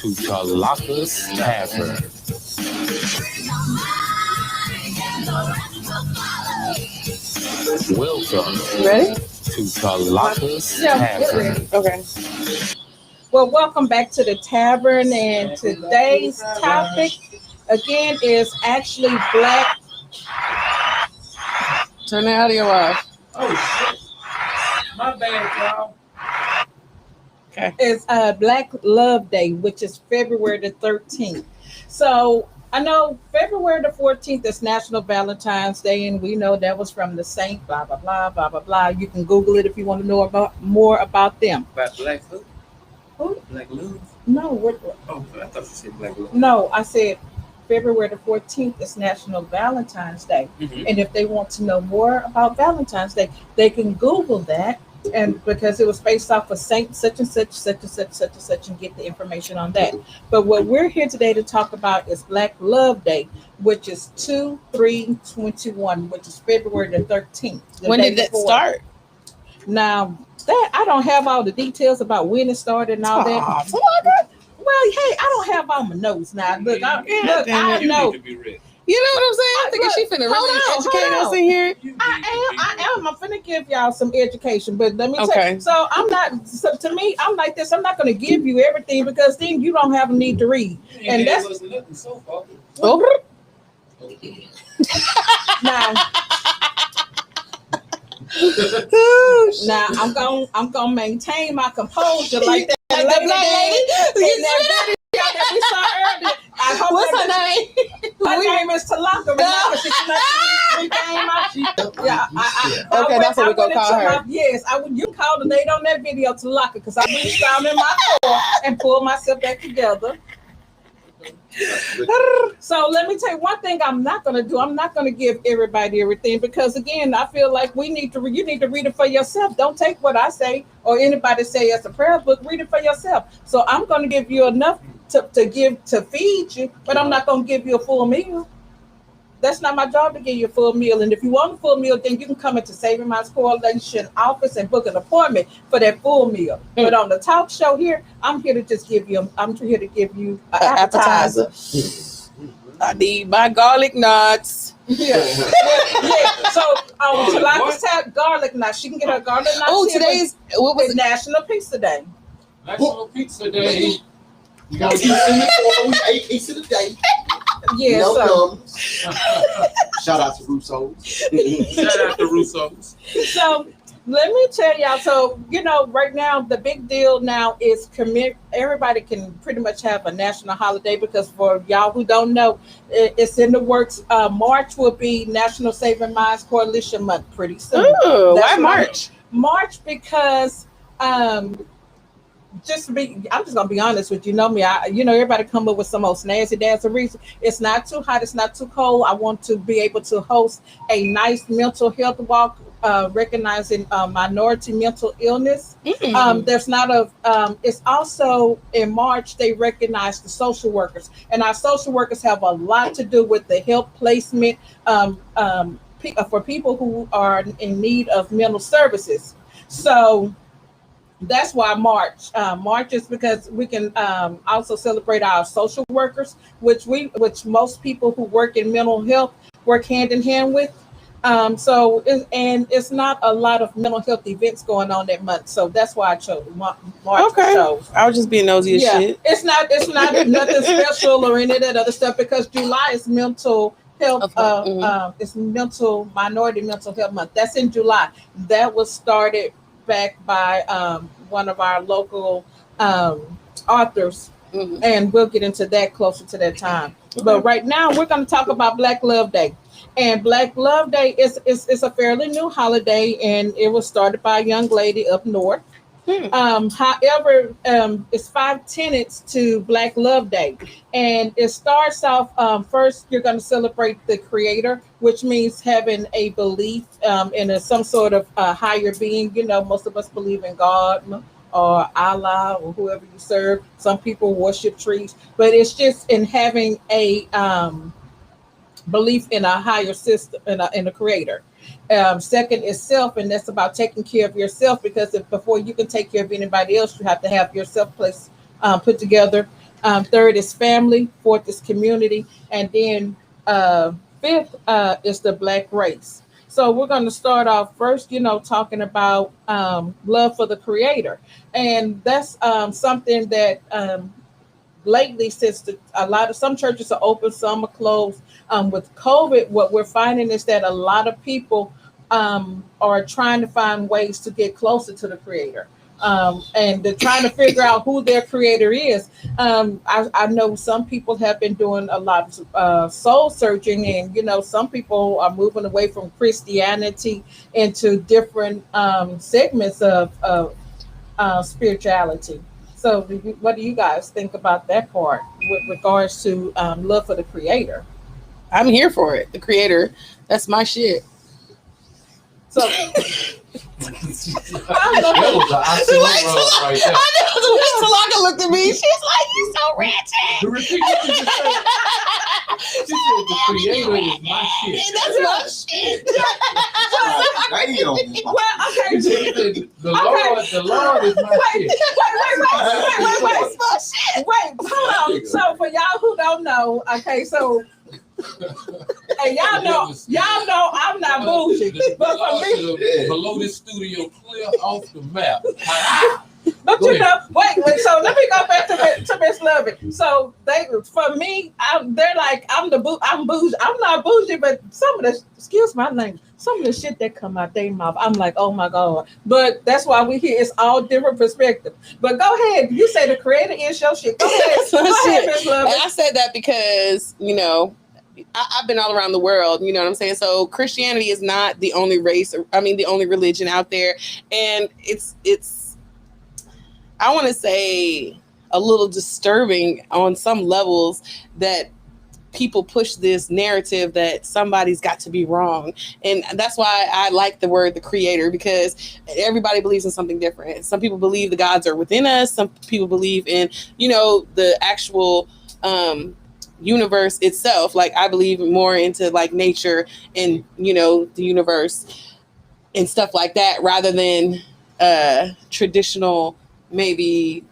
to Tlakas Tavern. Welcome Ready? to Tlakas Yeah, we're Tavern. ready. Okay. Well, welcome back to the Tavern, and today's topic again is actually black. Turn the audio off. Oh shit. My bad, y'all. Okay. Is Black Love Day, which is February the 13th. So I know February the 14th is National Valentine's Day, and we know that was from the saint, blah, blah, blah, blah, blah, blah. You can Google it if you want to know about more about them. About Black who? Who? Black Love? No, Oh, I thought you said Black Love. no, I said February the 14th is National Valentine's Day. Mm-hmm. And if they want to know more about Valentine's Day, they can Google that. And because it was based off of Saint such and such, such and such, such and such, and get the information on that. But what we're here today to talk about is Black Love Day, which is 2/3/21, which is February the 13th. When did that start? Now, that I don't have all the details about when it started and all that. Aw, Well, hey, I don't have all my notes now. Look, I You know. need to be ready. you know what I'm saying? I'm thinking she finna really Hold educate on. us in here. I am. I'm finna give y'all some education, but let me tell Okay. you. So I'm not. So to me, I'm like this. I'm not going to give you everything because then you don't have a need to read. And that's nothing so far. Oh. now. Now I'm gonna maintain my composure like that Like the black lady. in that video that we saw earlier. I hope What's her name? Her name is Tlakas. Remember, she came out. Yeah, Okay, that's what we gonna call her. Yes, I would. You call the lady on that video Tlakas because I reached down in my car and pulled myself back together. So let me tell you one thing I'm not going to do. I'm not going to give everybody everything because again, I feel like you need to read it for yourself. Don't take what I say or anybody say as a prayer book. Read it for yourself. So I'm going to give you enough to feed you, but I'm not going to give you a full meal. That's not my job to give you a full meal. And if you want a full meal, then you can come into Saving Minds Coalition office and book an appointment for that full meal. But on the talk show here, I'm here to give you an appetizer. I need my garlic nuts. Yeah. So Tlakas have garlic nuts. She can get her garlic nuts. Oh, today's what was it's it? National Pizza Day. National Pizza Day. You got to keep in it. We ate pizza today. Yeah. No thumbs. Shout out to Russo's. Shout out to Russo's. So let me tell y'all. So right now the big deal now is everybody can pretty much have a national holiday because for y'all who don't know, it's in the works. March will be National Saving Minds Coalition Month pretty soon. Ooh, why That's March? March because I'm just gonna be honest with you. Know me, everybody come up with some old snazzy dance reason. It's not too hot, it's not too cold. I want to be able to host a nice mental health walk, recognizing minority mental illness. There's not it's also in March they recognize the social workers, and our social workers have a lot to do with the help placement for people who are in need of mental services. So that's why March is because we can also celebrate our social workers, which most people who work in mental health work hand in hand with. It's not a lot of mental health events going on that month, so that's why I chose March. Okay, I was just being nosy as shit. It's not nothing special or any of that other stuff because July is mental health. It's minority mental health month. That's in July. That was started back by one of our local authors, and we'll get into that closer to that time. But right now we're going to talk about Black Love Day, and Black Love Day is a fairly new holiday, and it was started by a young lady up north. However, it's 5 tenets to Black Love Day, and it starts off first. You're going to celebrate the Creator, which means having a belief in some sort of higher being. Most of us believe in God or Allah or whoever you serve. Some people worship trees, but it's just in having a belief in a higher system, in a Creator. Second is self, and that's about taking care of yourself, because before you can take care of anybody else, you have to have yourself put together. Third is family. Fourth is community. And then fifth is the Black race. So we're going to start off first, talking about love for the Creator. And that's something that lately, since some churches are open, some are closed. With COVID, what we're finding is that a lot of people are trying to find ways to get closer to the Creator. And they're trying to figure out who their Creator is. I know some people have been doing a lot of soul searching, and some people are moving away from Christianity into different segments of spirituality. So, what do you guys think about that part with regards to love for the Creator? I'm here for it. The Creator, that's my shit. So. That was an oxymoron right there. I know. Talaka looked at me. She's like, "He's so ratchet." Repeat what you just said. She said the Creator is my shit. That's my shit. Damn. Well, okay. She said the Lord is my shit. Wait, hold on. So for y'all who don't know, okay, so and y'all know I'm not bullshit. But for me, below this studio, clear off the map. but wait. So let me go back to Miss Lovett. So for me, they're like I'm bougie. I'm not bougie, but some of the excuse my language. Some of the shit that come out their mouth, I'm like, oh my God. But that's why we here. It's all different perspectives. But go ahead. You say the Creator is your shit. Go ahead. Go ahead, Miss Lovett. And I said that because I've been all around the world, you know what I'm saying? So Christianity is not the only the only religion out there. And it's I want to say a little disturbing on some levels that people push this narrative that somebody's got to be wrong. And that's why I like the word the Creator, because everybody believes in something different. Some people believe the gods are within us. Some people believe in, the actual universe itself. Like I believe more into like nature and the universe and stuff like that, rather than traditional maybe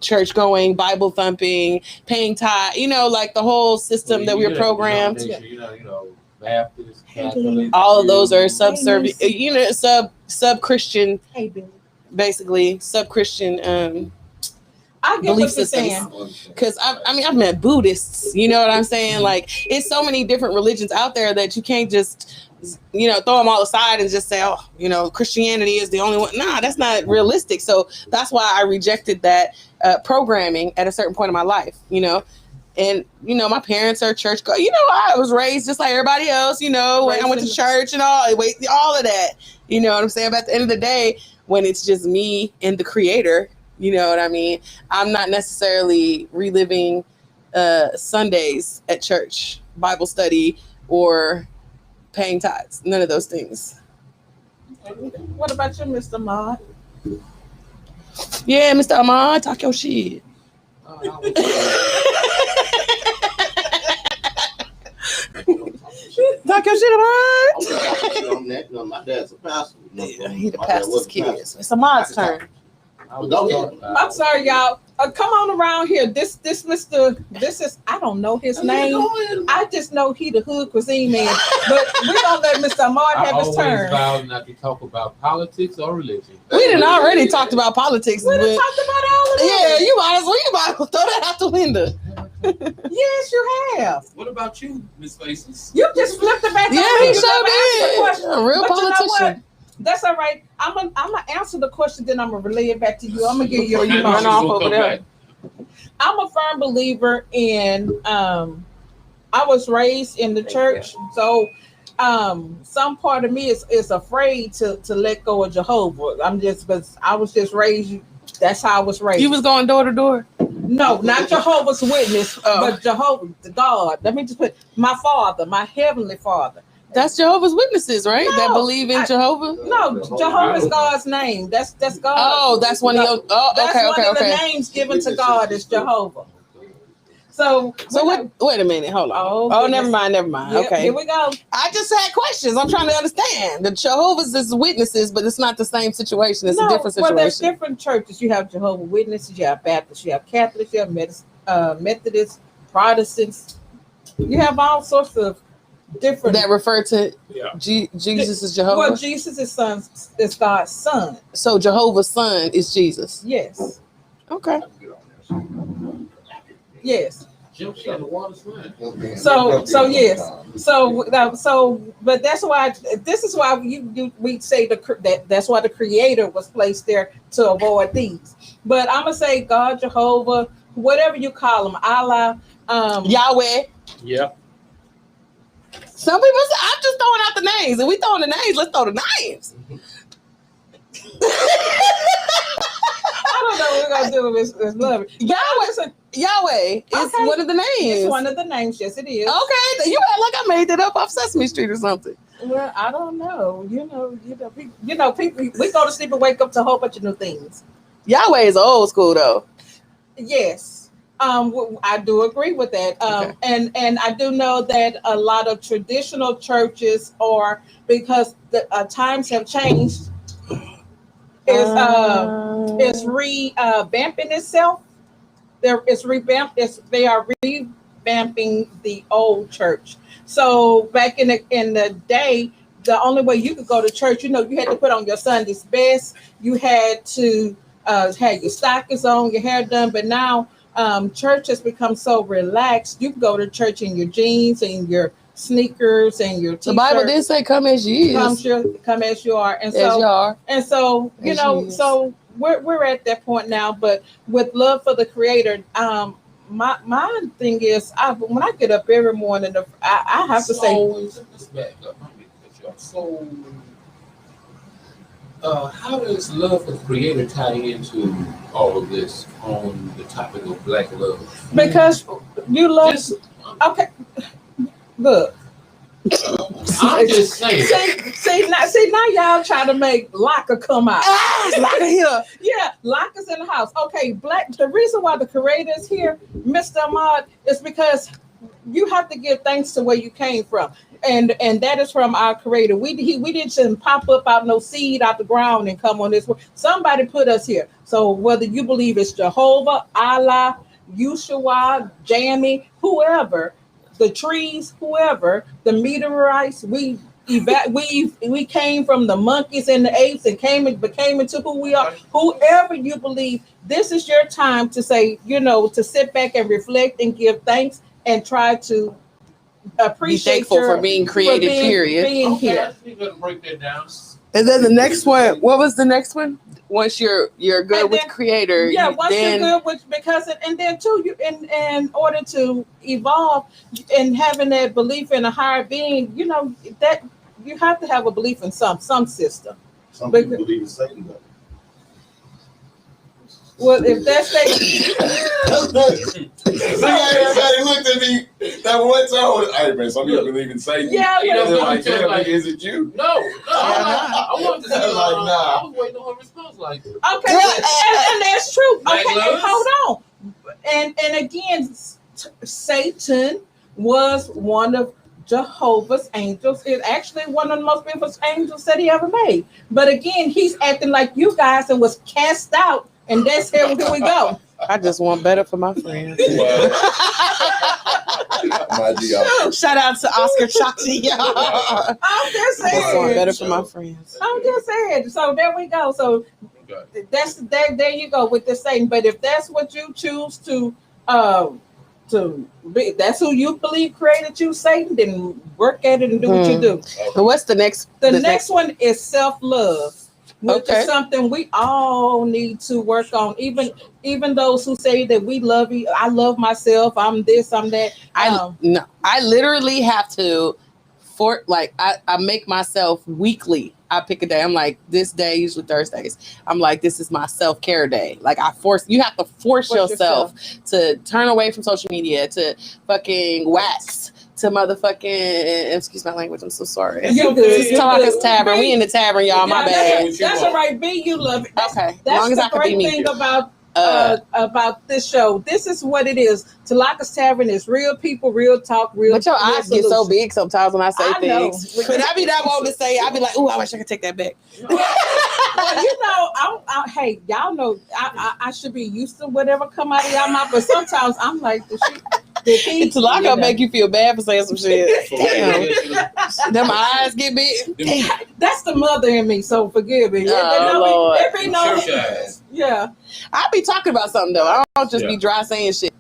church going, Bible thumping, paying tithe, like the whole system that we're programmed. Baptist, Catholic, all of those are subservient, sub Christian, basically sub Christian I get belief what you're systems. saying. Because I've met Buddhists, you know what I'm saying? Like it's so many different religions out there that you can't just throw them all aside and just say, Christianity is the only one. Nah, that's not realistic. So that's why I rejected that programming at a certain point in my life, and my parents are church I was raised just like everybody else, when I went to church and all of that, you know what I'm saying? But at the end of the day, when it's just me and the Creator, you know what I mean? I'm not necessarily reliving Sundays at church, Bible study, or paying tithes. None of those things. What about you, Mr. Ahmad? Yeah, Mr. Ahmad, talk your shit. Talk your shit, Ahmad. My dad's a pastor. He the pastor's kids. It's Ahmad's turn. I'm sorry, y'all. Come on around here. This is I don't know his name. I just know he the hood cuisine man. But we're gonna let Mr. Ahmad have his turn. I always vow not to talk about politics or religion. We done already talked about politics. We done talked about all of that. Yeah, you might as well throw that out the window. Yes, you have. What about you, Miss Faces? You just flipped it back. Yeah, on me. he You sure never asked the did. A real But politician. you know what? That's all right. I'm gonna answer the question, then I'm gonna relay it back to you. I'm gonna give you You run off over there. I'm a firm believer in I was raised in the church, so some part of me is afraid to let go of Jehovah. Because I was just raised. That's how I was raised. You was going door to door? No, not Jehovah's Witness, but Jehovah, God. Let me just put my Father, my heavenly Father. That's Jehovah's Witnesses, right? No, that believe in Jehovah? No, Jehovah's God's name. That's God. Oh, that's one of your. Oh, That's okay, one okay, of the okay. names given to God is Jehovah. So what? Wait a minute. Hold on. Oh, never mind. Never mind. Yep, Okay. here we go. I just had questions. I'm trying to understand. The Jehovah's is witnesses, but it's not the same situation. It's a different situation. Well, there's different churches. You have Jehovah's Witnesses, you have Baptists, you have Catholics, you have Methodists, Protestants. You have all sorts of different that refer to Jesus is Jehovah. Well, Jesus is God's son. So Jehovah's son is Jesus. Yes. Okay. Yes. Jump shot the water slide. So yes. So but that's why this is why we say that's why the Creator was placed there to avoid these. But I'm gonna say God, Jehovah, whatever you call them, Allah, Yahweh. Yep. Some people say, I'm just throwing out the names. If we throwing the names, let's throw the names. I don't know what we're gonna do with this love. Yahweh is one of the names. It's one of the names, yes it is. Okay. You act like I made that up off Sesame Street or something. Well, I don't know. People we go to sleep and wake up to a whole bunch of new things. Yahweh is old school though. Yes. I do agree with that. Okay. And I do know that a lot of traditional churches are, because the times have changed, is revamping itself. They are revamping the old church. So back in the day, the only way you could go to church, you had to put on your Sunday's best. You had to have your stockings on, your hair done. But now church has become so relaxed. You can go to church in your jeans and your sneakers and your t-shirt. The Bible did say, "Come as you is." Come as you are, and so so we're at that point now. But with love for the Creator, my thing is, when I get up every morning, I have to say. Let's back up. So, how does love for the Creator tie into all of this on the topic of Black love? Because you love. Okay, look. I'm just saying. See now y'all try to make Locke come out. Locke here. Yeah, Locke is in the house. Okay, the reason why the Creator is here, Mr. Ahmad, is because you have to give thanks to where you came from. And that is from our Creator. We didn't pop up out no seed out the ground and come on this world. Somebody put us here. So whether you believe it's Jehovah, Allah, Yeshua, Jamie, whoever, the trees, whoever, the meteorites, we came from the monkeys and the apes and became into who we are. Whoever you believe, this is your time to say, to sit back and reflect and give thanks and try to appreciate. Be thankful for being created. Period. Being here. We're gonna break that down. And then the next one. What was the next one? Once you're good with Creator. Yeah. Once you're good with and then too, you in order to evolve and having that belief in a higher being, that you have to have a belief in some system. Some people believe in Satan though. Well, if that's See how everybody looked at me that one time. Hey man, some people believe in Satan. Yeah, they're like, is it you? No. I wanted to say, I was waiting on her response. Like, okay, and that's true. Okay, hold on. And again, Satan was one of Jehovah's angels. Is actually one of the most beautiful angels that he ever made. But again, he's acting like you guys and was cast out. And that's here we go. I just want better for my friends. Shout out to Oscar Chachi. I'm just saying. I want better for my friends. I'm just saying. So there we go. So that's that. There you go with the Satan. But if that's what you choose to be, that's who you believe created you, Satan, then work at it and do what you do. So what's the next? The next one is self-love. Which is something we all need to work on. Even those who say that we love you, I love myself, I'm this, I'm that. No, I literally have to I make myself weekly. I pick a day. I'm like, this day, usually Thursdays. I'm like, this is my self-care day. Like you have to force yourself to turn away from social media, to fucking wax, to motherfucking, excuse my language, I'm so sorry. You good. This is Tlakas Tavern. We in the tavern, y'all. My bad. That's all right. B, you love it. Okay. That's as long as the I can be great me. thing about about this show. This is what it is. Tlakas Tavern is real people, real talk, real. But your real eyes get so solutions. big sometimes when I say I know. things. But I be not wanting to say. I be like, "Ooh, I wish I could take that back." Well, you know, hey, y'all know, I should be used to whatever come out of y'all mouth, but sometimes I'm like, the Talaka make you feel bad for saying some shit. Damn, them eyes get big. Damn. That's the mother in me, so forgive me. Lord. Yeah. I be talking about something though. I don't just be dry saying shit.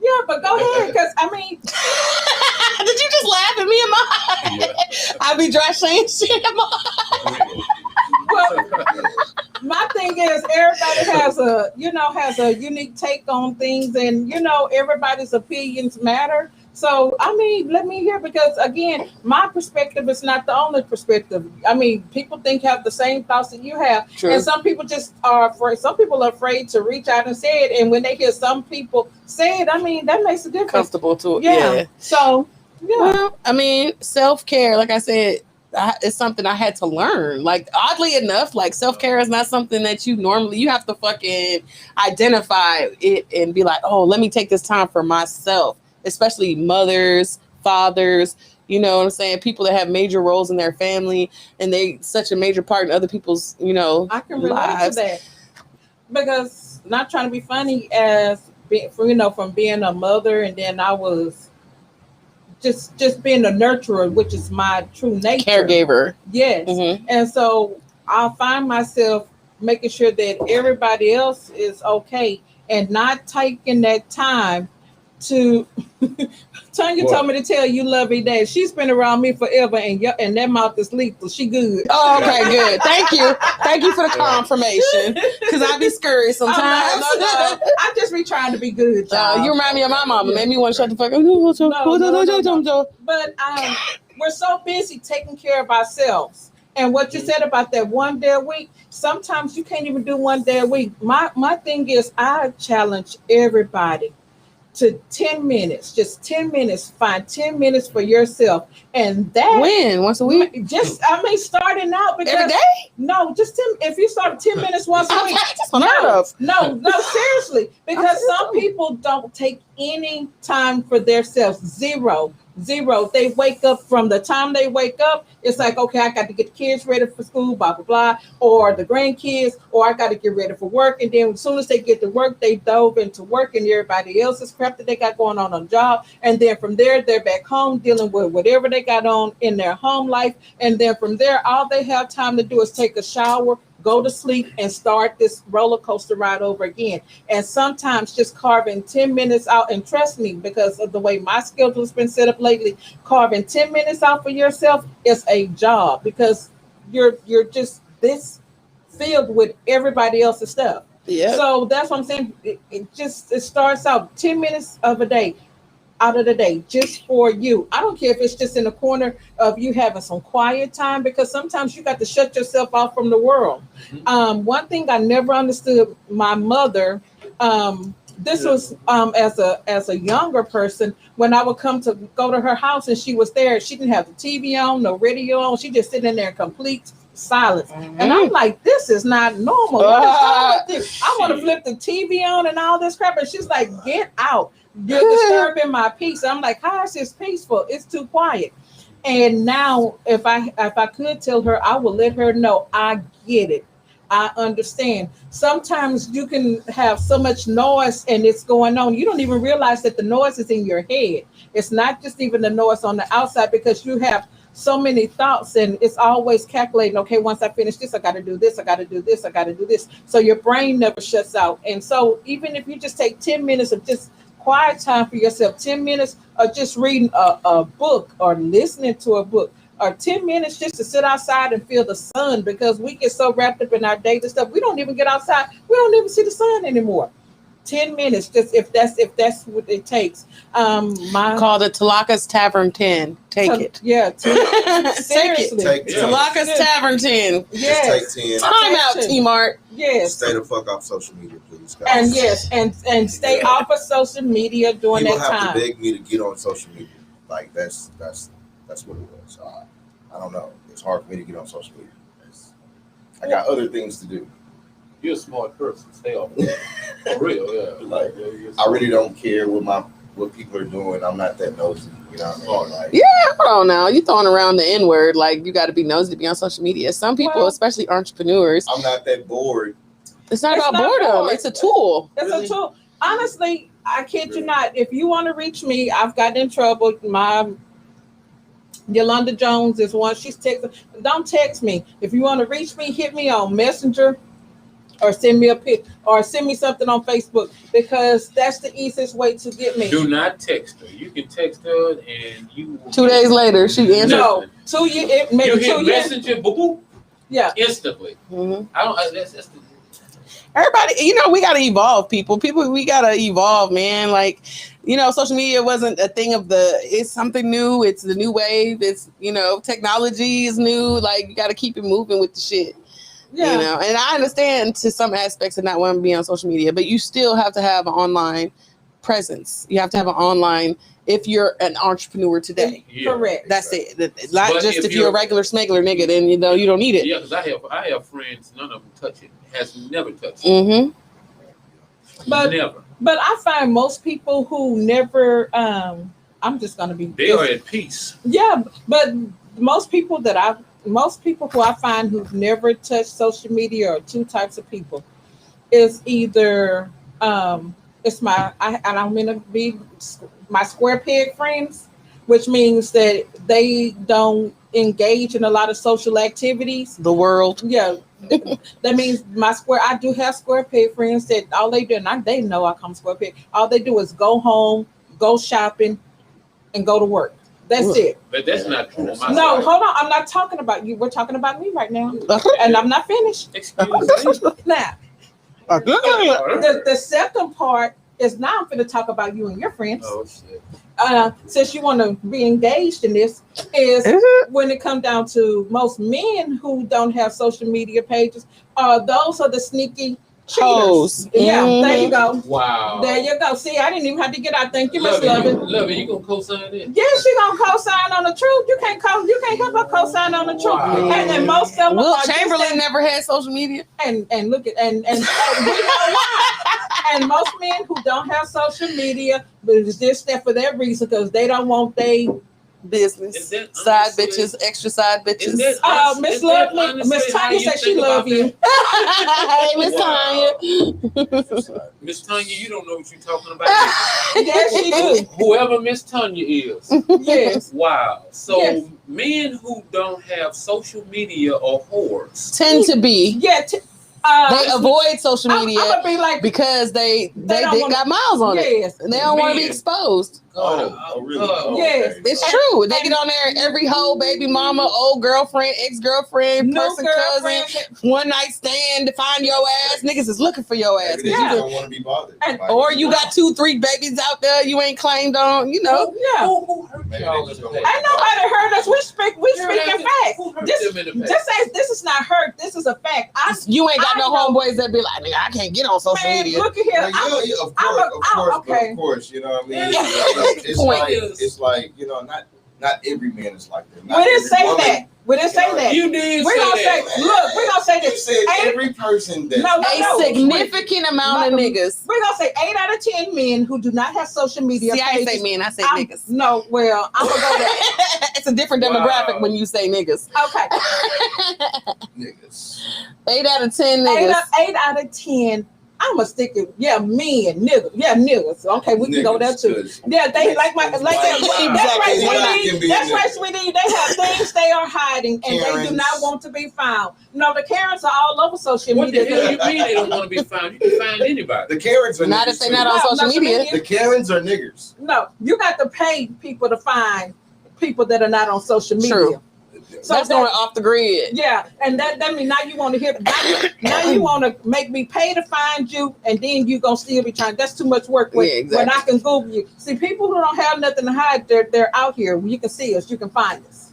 Yeah, but go ahead, because I mean, did you just laugh at me in my I be dry saying shit in my well, my thing is everybody has a unique take on things, and everybody's opinions matter. So I mean, let me hear, because again, my perspective is not the only perspective. I mean, people have the same thoughts that you have. True. And some people just are afraid. Some people are afraid to reach out and say it. And when they hear some people say it, I mean, that makes a difference. Comfortable to it. Yeah. So yeah. Well, I mean, self-care, like I said, it's something I had to learn. Like, oddly enough, like, self-care is not something that you have to fucking identify it and be like, oh, let me take this time for myself. Especially mothers, fathers, you know what I'm saying? People that have major roles in their family, and they such a major part in other people's, I can relate lives. to that. Because, not trying to be funny, from being a mother, and then I was just being a nurturer, which is my true nature. Caregiver. Yes. Mm-hmm. And so I'll find myself making sure that everybody else is okay, and not taking that time to Tanya told me to tell you love me dad. She's been around me forever, and that mouth is lethal. She good. Oh, okay, good. Thank you for the confirmation, because I be scurry sometimes. No. I just be trying to be good, y'all. You remind me of my mama. Made me want to shut the fuck up. No. But we're so busy taking care of ourselves. And what you said about that one day a week, sometimes you can't even do one day a week. My thing is, I challenge everybody to 10 minutes, just 10 minutes, find 10 minutes for yourself. And that once a week? Starting out, because every day? No, just 10, if you start 10 minutes once a week. No, seriously. Because some people don't take any time for themselves. Zero. They wake up, from the time they wake up, it's like, okay, I got to get the kids ready for school, blah, blah, blah, or the grandkids, or I got to get ready for work. And then as soon as they get to work, they dove into work and everybody else's crap that they got going on the job. And then from there, they're back home dealing with whatever they got on in their home life. And then from there, all they have time to do is take a shower, go to sleep, and start this roller coaster ride over again. And sometimes just carving 10 minutes out, and trust me, because of the way my schedule has been set up lately, carving 10 minutes out for yourself is a job, because you're just this filled with everybody else's stuff. Yeah. So that's what I'm saying. It starts out 10 minutes of a day, out of the day, just for you. I don't care if it's just in the corner of you having some quiet time, because sometimes you got to shut yourself off from the world. One thing I never understood, my mother, this was as a younger person, when I would go to her house and she was there, she didn't have the TV on, no radio on, she just sitting in there in complete silence. Mm-hmm. And I'm like, this is not normal. What is wrong with this? I want to flip the TV on and all this crap, and she's like, get out. You're disturbing my peace. I'm like, how is this peaceful? It's too quiet. And now, if I could tell her, I would let her know I get it. I understand. Sometimes you can have so much noise and it's going on. You don't even realize that the noise is in your head. It's not just even the noise on the outside, because you have so many thoughts, and it's always calculating, okay, once I finish this, I got to do this, I got to do this, I got to do this. So your brain never shuts out. And so even if you just take 10 minutes of just quiet time for yourself, 10 minutes of just reading a book or listening to a book, or 10 minutes just to sit outside and feel the sun, because we get so wrapped up in our daily stuff, we don't even get outside. We don't even see the sun anymore. 10 minutes, just if that's what it takes. Called it Tlakas Tavern 10. Take it. Yeah, seriously. Take it. Tlakas Tavern 10. Yes. Just take 10. Time out, T-Mart. Yes. Stay the fuck off social media, please, guys. And yes, and stay off of social media during that time. People have to beg me to get on social media. Like that's what it was. I don't know. It's hard for me to get on social media. I got other things to do. You're a smart person. Stay off. For real, yeah. Like, Yeah, you're I really smart. don't care what people are doing. I'm not that nosy. You know what I mean? Like, Yeah, hold on now. You throwing around the N word like you got to be nosy to be on social media. Some people, Well, especially entrepreneurs, I'm not that bored. it's not It's about not boredom. bored. It's a tool. It's Really? a tool. Honestly, I kid you Really? not. If you want to reach me, I've gotten in trouble. My Yolanda Jones is one. She's texting. Don't text me. If you want to reach me, hit me on Messenger or send me a pic or send me something on Facebook because that's the easiest way to get me. Do not text her. You can text her and you will 2 days later, she answered. No, 2 years. It You maybe hit 2 years. messenger, boop, boop, Yeah. instantly. Mhm. I don't. That's the, Everybody, we got to evolve, people. We got to evolve, man. Like, social media wasn't a thing it's something new. It's the new wave. It's, technology is new. Like, you got to keep it moving with the shit. Yeah. And I understand to some aspects of not wanting to be on social media, but you still have to have an online presence. You have to have an online if you're an entrepreneur today. yeah. Correct. That's it. Not But just if if you're a you're- regular smuggler nigga, then you don't need it. Yeah, because I have friends. None of them touch it. Has never touched it. Mm-hmm. But Never. but I find most people who never I'm just gonna be They are at peace. yeah, but most people who I find who've never touched social media are two types of people. It's either it's I'm gonna be my square peg friends, which means that they don't engage in a lot of social activities. The world. Yeah, that means I do have square peg friends that all they do, and they know I come square peg. All they do is go home, go shopping, and go to work. That's it. But that's not true on my No, side. hold on. I'm not talking about you. We're talking about me right now, and I'm not finished. Excuse me. Now, the second part is now I'm going to talk about you and your friends. Oh shit. Since you want to be engaged in this, is when it comes down to most men who don't have social media pages, those are the sneaky cheaters. Hoes. Yeah, Mhm. there you go. Wow. There you go. See, I didn't even have to get out. Thank you, Miss Love it. Lovin. Love it. You gonna co-sign it? Yes, she gonna co-sign on the truth. You can't help but co-sign on the truth. Wow. And most of them Will are just Chamberlain that- never had social media. and look at and we know why. And most men who don't have social media, but it's just that for that reason because they don't want they Business. Is that Side honestly- bitches, extra side bitches. Is that Miss is that Love honestly Miss how Tanya you said she think love about you. that? Hey, Miss Wow. Tanya. Miss Tanya, you don't know what you're talking about. Yes, she do. Whoever Miss Tanya is. Yes. Wow. So Yes. men who don't have social media are whores. Tend to be. Yeah. They avoid social media I'm gonna be like because they don't wanna- got miles on it. yes. And they don't want to be Men. exposed. Oh, really? Oh, Yes. okay. It's true. They get on there, every whole baby mama, old girlfriend, ex-girlfriend, No person, cousin, one night stand to find your ass. Niggas is looking for your ass. 'Cause Maybe they you just do- don't want to be bothered. And- Like, or you got 2-3 babies out there you ain't claimed on, Yeah. Who hurt Maybe y'all they just in the don't- past? Ain't nobody heard us. We speak in fact. Who hurt This- them in the past? Just say this is not hurt. This is a fact. You ain't got I no know. homeboys that be like, nigga, I can't get on social Man, media. look at here. Like, yeah, of I'm course, okay. of course, you know what I mean? Yeah. It's like, not every man is like that. We Not didn't every say woman. that. We didn't say that. You did We're say gonna say, that. look, we're gonna say You this. said every person that No, A significant amount of niggas. We're gonna say 8 out of 10 men who do not have social media See, I ain't pages. say men, I say I'm- niggas. No, well, I'm gonna go there. It's a different Wow. demographic when you say niggas. Okay. niggas. 8 out of 10 8 niggas. out of 10. I'm gonna stick it. Yeah, men, niggas. Yeah, niggas. Okay, we can go there Niggas, too. 'cause Yeah, they like that. That's right, Exactly. sweetie. That's right, sweetie. They have things they are hiding, and they do Karens. not want to be found. No, the Karens are all over social What the media. hell you mean they don't want to be found? You can find anybody. The Karens are Not niggas if they too. not on No, social not media. media. The Karens are niggers. No, you got to pay people to find people that are not on social media. True. So That's going off the grid. Yeah, and that means now you want to hear. Now you want to make me pay to find you, and then you gonna still be trying. That's too much work. When, Yeah, exactly. when I can Google you. See, people who don't have nothing to hide, they're out here. You can see us. You can find us.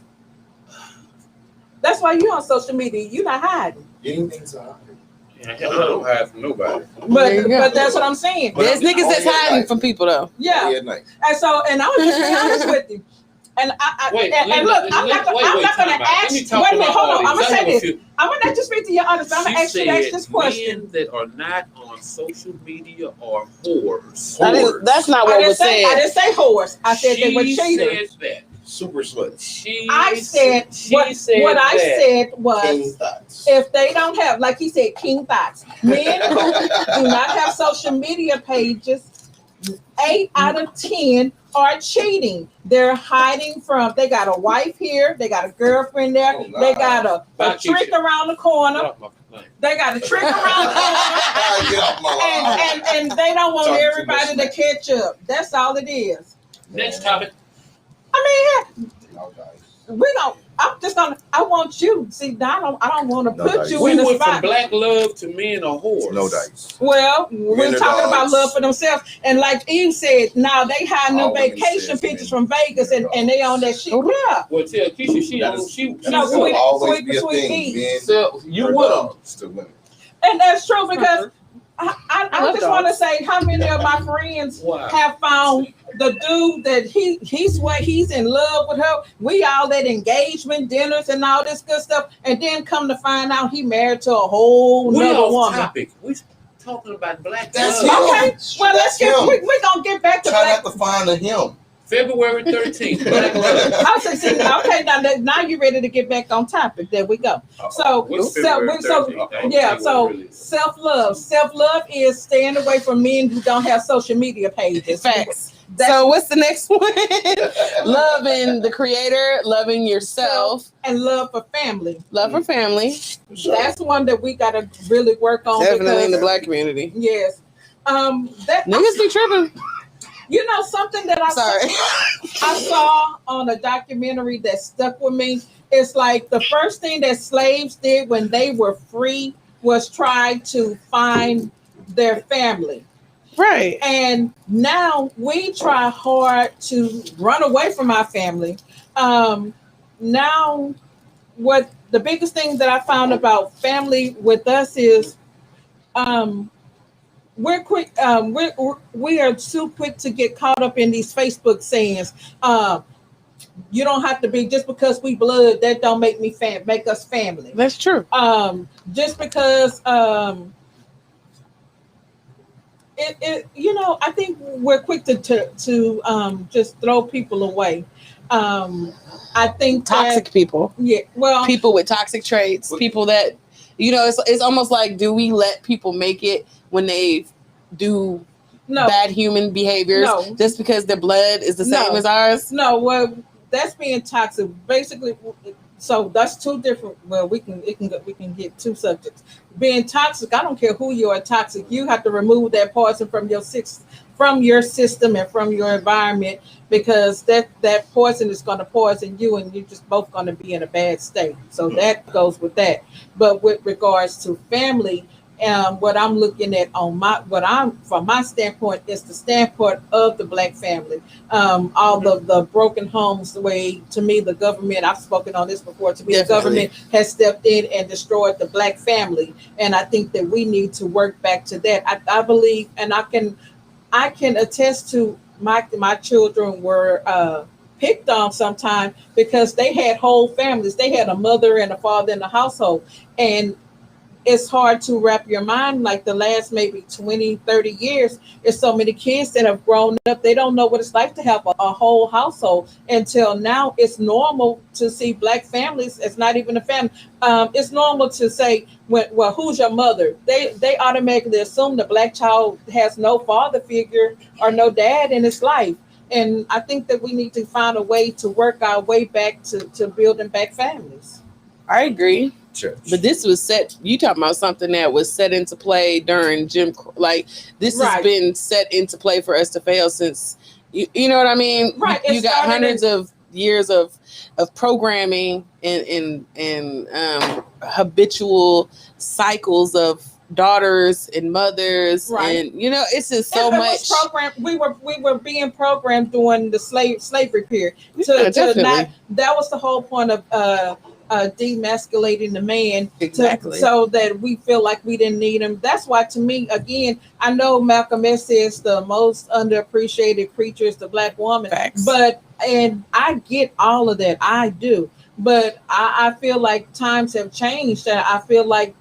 That's why you on social media. You're not hiding. Anything's a hide. I don't hide from nobody. But There you go. but that's what I'm saying. But There's I'm niggas that's only at hiding night. from people though. Yeah. Only at night. And so, and I was just being honest with you. And I Wait, and Linda, look, I'm not going to time ask. out. Let me Wait talk a to minute, my hold on. I'm audience. gonna I say have a this. few- I'm gonna let you speak to your honest. I'm gonna ask you to ask this question. Men that are not on social media are whores. That's not I what didn't was say. I said. didn't say whores. I said they were She cheaters. says that. Super sluts. I said what I said was King thoughts. if they don't have, like he said, king thoughts. Men who do not have social media pages, 8 out of 10 are cheating. They're hiding from. They got a wife here. They got a girlfriend there. Oh, They got a trick around the corner. They got a trick around the corner. Get off my line. And they don't want Talking too everybody much to catch up. That's all it is. Next topic. I mean, No dice. we don't. I'm just gonna. I want you. See, I don't want to No put dice. you We in a went from spot. black love to men are whores. No dice. Well, we're Men are talking about dogs. love for themselves, and like Eve said, now they hiding them All women vacation says pictures men. from Vegas, and they on that shit. Yeah. Well, tell Keisha she That on is- she That No, will sweet- always sweet- be a sweet thing. Eve. Men so you are with them. dogs to women. And that's true because I love just want to dogs. say how many of my friends Wow. have found the dude that he's in love with her. We all at engagement dinners and all this good stuff, and then come to find out he married to a whole We nother off woman. topic. We talking about black That's love. him. Okay, well let's That's get him. we're gonna get back to Try black. not to find a him. February 13th. Black love. I say, see, okay, now you're ready to get back on topic. There we go. So, What's so February 13th? yeah, so self-love. Self-love is staying away from men who don't have social media pages. Facts. That's- So what's the next one? Loving the creator, loving yourself, and love for family. love for family. That's one that we gotta really work on. Definitely in the because- black community. Yes. That Niggas be tripping. you know something that Sorry. I saw on a documentary that stuck with me. It's like the first thing that slaves did when they were free was try to find their family. Right. And now we try hard to run away from our family. Now, what the biggest thing that I found about family with us is we're quick. We are too quick to get caught up in these Facebook sayings. You don't have to be just because we blood. That don't make me make us family. That's true. Just because I think we're quick to just throw people away. I think Toxic people. Yeah. Well, People with toxic traits. People that, it's almost like, do we let people make it when they do no. bad human behaviors No. just because their blood is the same No. as ours? No, well, that's being toxic. Basically, so that's two different. Well, we can get two subjects. Being toxic, I don't care who you are toxic. You have to remove that poison from your system and from your environment, because that poison is going to poison you, and you're just both going to be in a bad state. So that goes with that. But with regards to family, what I'm looking at from my standpoint is the standpoint of the black family. All the broken homes, the way, to me, the government, I've spoken on this before, to me, Definitely. the government has stepped in and destroyed the black family. And I think that we need to work back to that. I believe, and I can attest to my children were picked on sometime because they had whole families. They had a mother and a father in the household. And it's hard to wrap your mind, like the last maybe 20, 30 years, there's so many kids that have grown up. They don't know what it's like to have a whole household. Until now, it's normal to see black families. It's not even a family. It's normal to say, well, who's your mother? They automatically assume the black child has no father figure or no dad in his life. And I think that we need to find a way to work our way back to building back families. I agree. Church. But this was you talking about something that was set into play during Jim Crow. Like, this has Right. been set into play for us to fail since, you know what I mean? Right. You got hundreds of years of programming and habitual cycles of daughters and mothers. Right. And, it's just so And it much. was programmed. We were being programmed during the slavery period Yeah, to definitely. not. That was the whole point of demasculating the man, Exactly. so that we feel like we didn't need him. That's why, to me, again, I know Malcolm X says the most underappreciated creature is the black woman, Facts. but and I get all of that. I do. But I feel like times have changed. And I feel like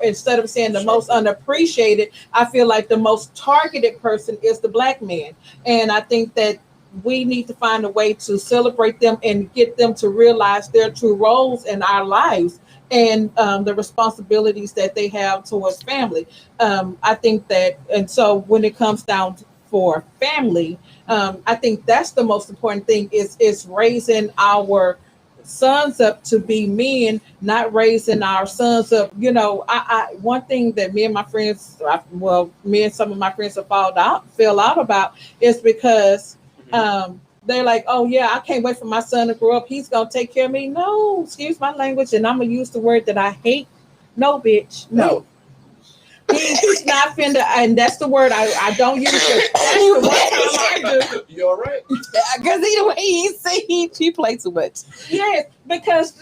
instead of saying the most unappreciated, I feel like the most targeted person is the black man. And I think that we need to find a way to celebrate them and get them to realize their true roles in our lives and the responsibilities that they have towards family. I think that, and so when it comes down for family, I think that's the most important thing is raising our sons up to be men, not raising our sons up. I one thing that me and my friends, me and some of my friends have fell out about is because they're like, oh yeah, I can't wait for my son to grow up. He's gonna take care of me. No, excuse my language, and I'm gonna use the word that I hate. No, bitch, no. He's not finna, and that's the word I don't use it. That's the one time I do. You all right? Because he plays too much. Yes, because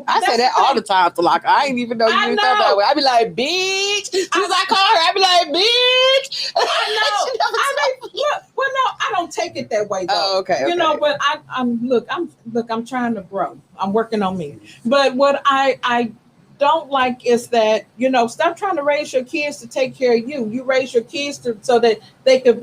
I say that all the time to Tlakas. I ain't even know you felt that way. I be like, bitch. As soon as I call her, I be like, bitch. I know. Well, no, I don't take it that way though. Oh, okay. But I'm trying to grow. I'm working on me. But what I don't like is that, stop trying to raise your kids to take care of you. You raise your kids so that they could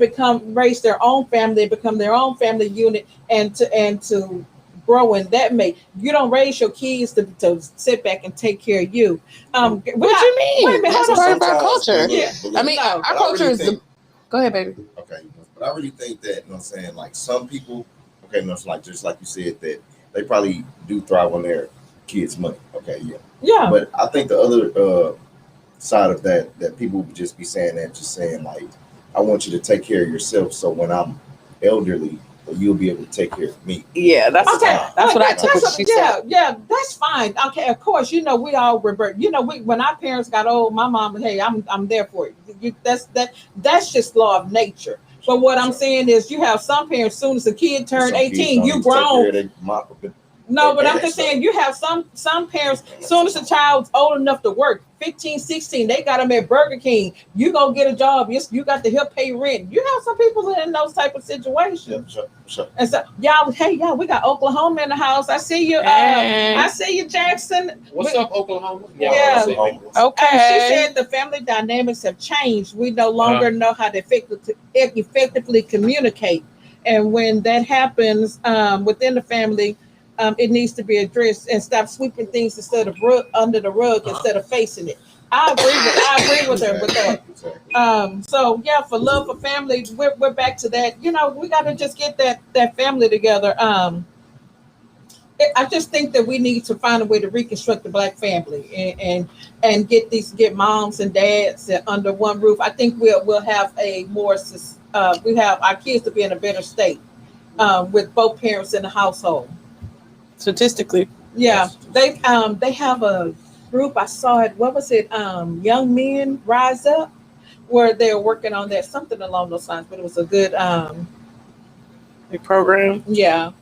raise their own family, become their own family unit, and to grow in that way. You don't raise your kids to sit back and take care of you. What do you mean? Wait a minute, that's part of our culture. Yeah. I mean, our culture is Go ahead, baby. Okay, but I really think that, I'm saying, like some people, okay, like just like you said, that they probably do thrive on their kids' money. Okay, yeah. Yeah. But I think the other side of that people would just be saying that, just saying like, I want you to take care of yourself, so when I'm elderly, you'll be able to take care of me. Yeah, that's okay. That's what I took what she said. Yeah, that's fine. Okay, of course, we all revert. When our parents got old, my mom, hey, I'm there for you. That's just law of nature. But what I'm saying is, you have some parents, soon as a kid turned 18, you grown. No, but I'm just saying, you have some parents, soon as a child's old enough to work, 15, 16, they got them at Burger King. You go get a job. You got to help pay rent. You have some people in those type of situations. Sure. And so, y'all, we got Oklahoma in the house. I see you. I see you, Jackson. What's up, Oklahoma? Yeah. Okay. She said the family dynamics have changed. We no longer know how to effectively communicate. And when that happens within the family, it needs to be addressed and stop sweeping things instead of under the rug instead of facing it. I agree with her with that. So yeah, for love for family, we're back to that. We got to just get that family together. I just think that we need to find a way to reconstruct the black family and get moms and dads under one roof. I think we'll have a more we have our kids to be in a better state with both parents in the household. Statistically, yeah, they have a group. I saw it. What was it? Young Men Rise Up, where they're working on that, something along those lines. But it was a good program. Yeah.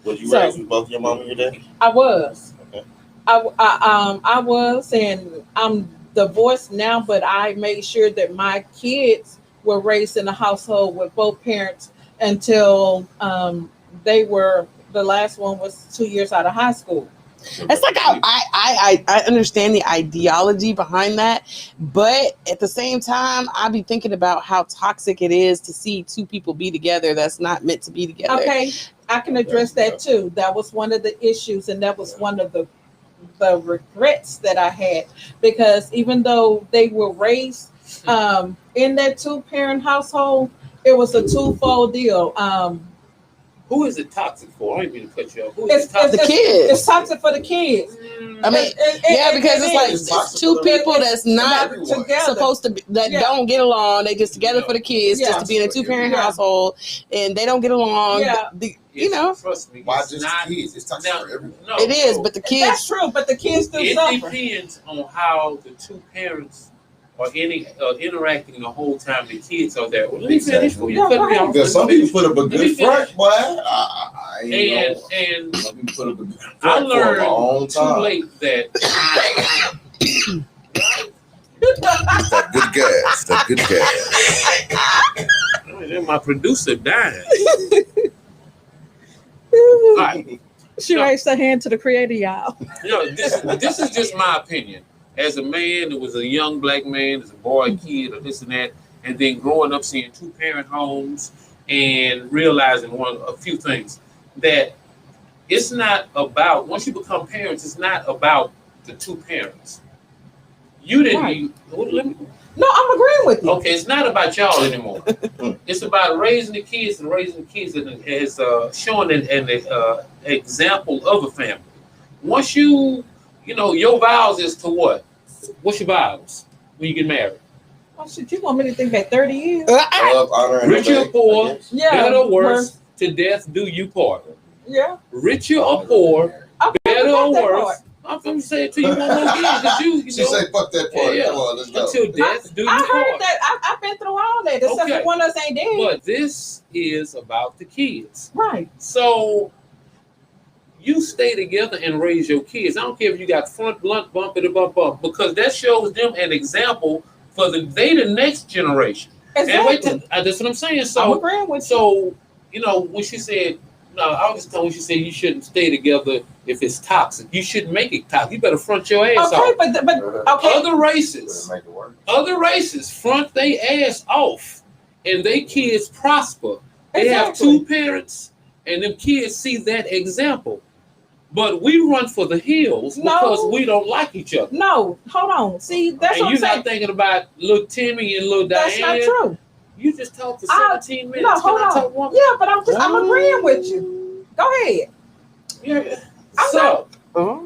Was you raised with both your mom and your dad? I was. Okay. I was, and I'm divorced now. But I made sure that my kids were raised in a household with both parents until they were. The last one was 2 years out of high school. It's like I understand the ideology behind that, but at the same time, I be thinking about how toxic it is to see two people be together that's not meant to be together. Okay, I can address that too. That was one of the issues, and that was one of the regrets that I had, because even though they were raised in that 2-parent household, it was a twofold deal. Who is it toxic for? I didn't mean to cut you off. It's the kids. It's toxic for the kids. I mean, because it's like two people that's not supposed to be, don't get along. They just together for the kids, just to be in a 2-parent household, and they don't get along. Yeah. Trust me. Why just kids? It's toxic for everyone. No, it is, but the kids. That's true, but the kids do suffer. It depends on how the two parents are interacting the whole time the kids are there. Well, let me finish for you. Because some people put up a good front, boy. And some people put up a good front I for a learned long too time. late that That good gas. my producer died. Right. She raised her hand to the creator, y'all. This is just my opinion. As a man, that was a young black man, as a boy, kid, or this and that, and then growing up seeing two-parent homes and realizing a few things, that it's not about, once you become parents, it's not about the two parents. You didn't Right. let me, No, I'm agreeing with you. okay, it's not about y'all anymore. It's about raising the kids and raising the kids as showing an example of a family. Once your vows is to what? What's your vows when you get married? Oh, shit, you want me to think back 30 years? Love, honor, and Rich or obey, poor, I guess. Yeah. better or worse, to death do you part. Yeah. Richer or poor, I better forgot or that worse. part. I'm gonna say it to you one more again, because you She know, say, "Fuck that part." Yeah. Come on, let's go. until death do you I heard part. that. I've been through all that. Except Okay. for one of us ain't dead. But this is about the kids. Right. So you stay together and raise your kids. I don't care if you got front blunt bump because that shows them an example for the next generation. Exactly. And that's what I'm saying. I'm So agreeing with you. when she said, no, I was telling when she said you shouldn't stay together if it's toxic. You shouldn't make it toxic. You better front your ass Okay, off. but okay. Other races, Make it work. front their ass off, and they kids prosper. They have Exactly. two parents, and them kids see that example. But we run for the hills because we don't like each other. No, hold on. See, that's And what I'm you're saying. not thinking about little Timmy and little That's Diane. not true. You just talked for I- 17 minutes. No, hold Can I talk on. one? Yeah, but I'm agreeing with you. Go ahead. Yeah. I'm So, Oh.